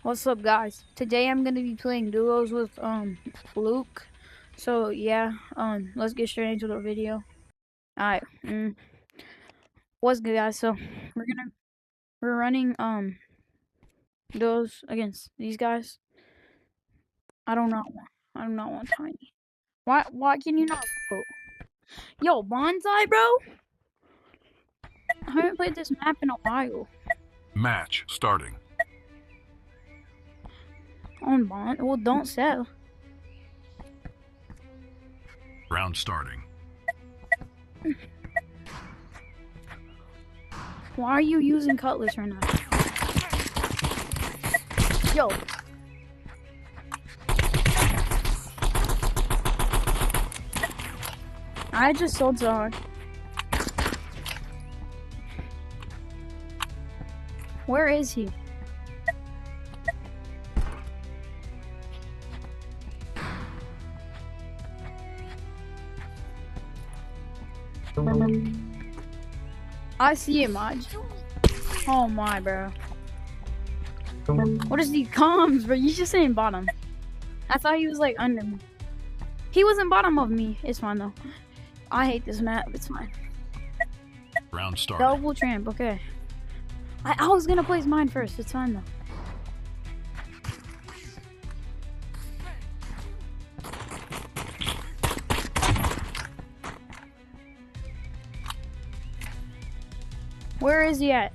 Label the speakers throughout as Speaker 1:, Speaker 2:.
Speaker 1: What's up, guys? Today I'm gonna be playing duos with Luke. So yeah, let's get straight into the video. All right. What's good, guys? So we're running duos against these guys. I do not want Tiny. Why can you not vote? Yo, Bonsai, bro. I haven't played this map in a while.
Speaker 2: Match starting.
Speaker 1: On Bond. Well, don't sell.
Speaker 2: Round starting.
Speaker 1: Why are you using Cutlass right now? Yo. I just sold so hard. Where is he? I see him, Maj. Oh my, bro. What is these comms, bro? You just saying bottom. I thought he was like under me. He was in bottom of me. It's fine though. I hate this map. It's fine.
Speaker 2: Round starting.
Speaker 1: Double tramp. Okay. I was gonna place mine first. It's fine though. Where is he at?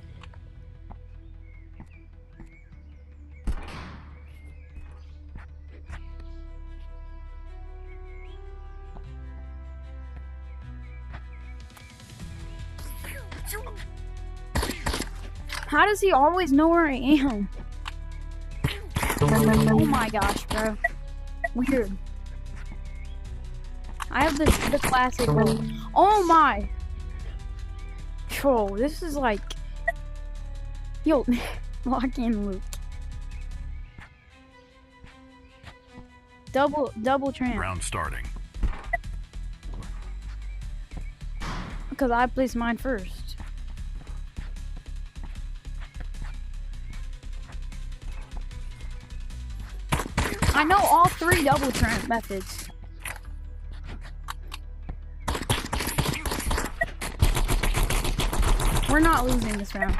Speaker 1: How does he always know where I am? Oh my gosh, bro. Weird. I have the classic one. Oh my! Troll, this is like... Yo, lock in Luke. Double tramp.
Speaker 2: Round starting.
Speaker 1: Because I placed mine first. I know all three double tramp methods. We're not losing this round.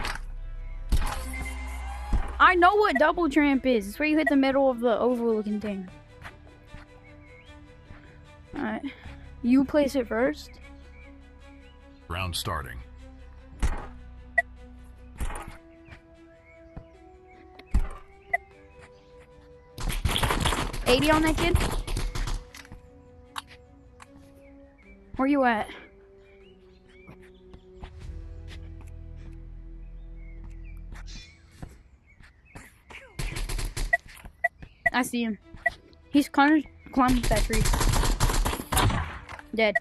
Speaker 1: I know what double tramp is. It's where you hit the middle of the oval looking thing. Alright. You place it first.
Speaker 2: Round starting.
Speaker 1: $80 on that kid. Where you at? I see him. He's kind of climbing that tree. Dead.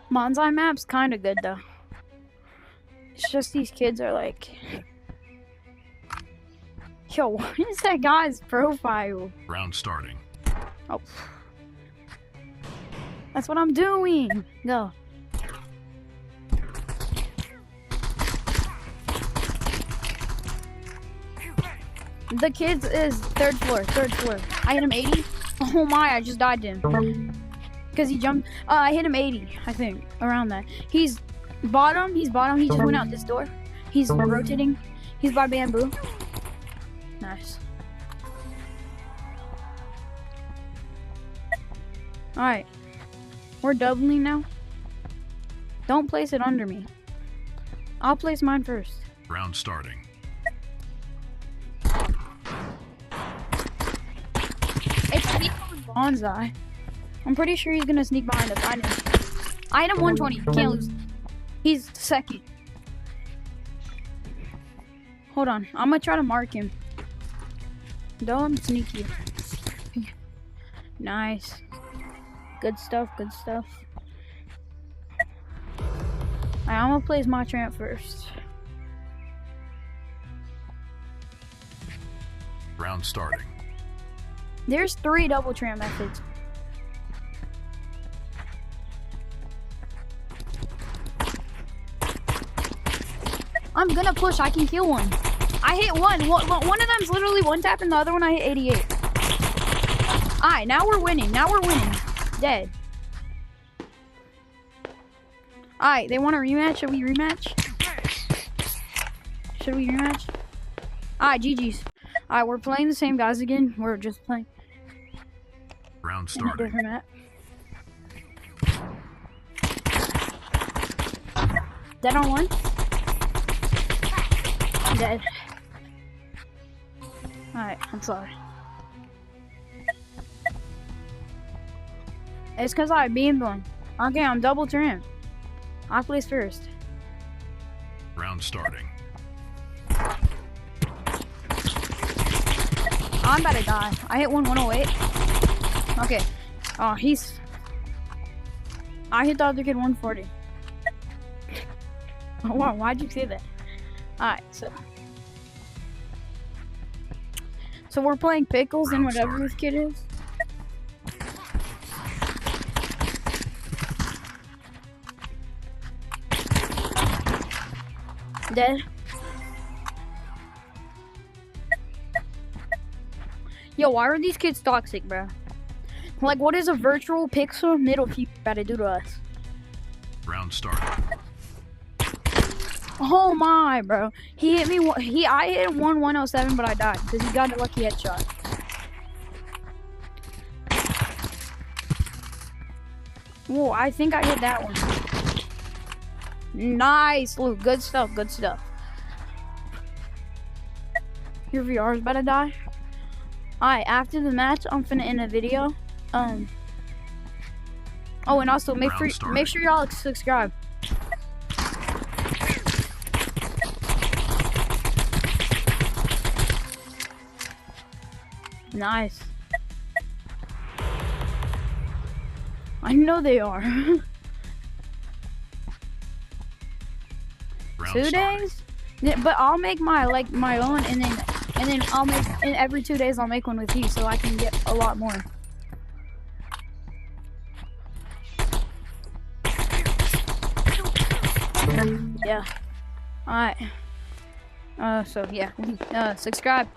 Speaker 1: Bonsai map's kind of good though. It's just these kids are like... Yo, what is that guy's profile?
Speaker 2: Round starting.
Speaker 1: Oh. That's what I'm doing. Go. The kids is third floor. I hit him 80. Oh my, I just died to him. Because he jumped. I hit him 80, I think. Around that. He's bottom. He just went out this door. He's rotating. He's by bamboo. Nice. Alright. We're doubling now. Don't place it under me. I'll place mine first.
Speaker 2: Round starting.
Speaker 1: It's Bonsai. I'm pretty sure he's gonna sneak behind us. I hit him 120. Can't lose. He's second. Hold on. I'm gonna try to mark him. Though I'm sneaky. Nice. Good stuff. Alright, I'm gonna place my tramp first.
Speaker 2: Round starting.
Speaker 1: There's 3 double tramp methods. I'm gonna push. I can kill one. I hit one of them's literally one tap, and the other one I hit 88. Alright, now we're winning. Dead. Alright, they want a rematch. Should we rematch? Alright, GG's. Alright, we're playing the same guys again. We're just playing
Speaker 2: Round
Speaker 1: a
Speaker 2: starting.
Speaker 1: different map. Dead on one. Dead. Alright, I'm sorry. It's because I beamed one. Okay, I'm double trim. I place first.
Speaker 2: Round starting.
Speaker 1: I'm about to die. I hit 108. Okay. Oh, I hit the other kid 140. Wow, why'd you say that? Alright, so we're playing pickles and
Speaker 2: Round
Speaker 1: whatever
Speaker 2: starting.
Speaker 1: this kid is. Dead. Yo, why are these kids toxic, bro? Like, what is a virtual pixel middle finger about to do to us?
Speaker 2: Round starting.
Speaker 1: Oh my, bro. He hit me. I hit him 107, but I died because he got a lucky headshot. Whoa, I think I hit that one. Nice, Luke. Good stuff. Your VR is about to die. Alright, after the match, I'm finna end a video. Oh, and also make sure y'all subscribe. Nice. I know they are.
Speaker 2: Round
Speaker 1: 2
Speaker 2: starting.
Speaker 1: days? Yeah, but I'll make my own, and then I'll make, and every 2 days I'll make one with you, so I can get a lot more. Yeah. Alright. So yeah. Subscribe.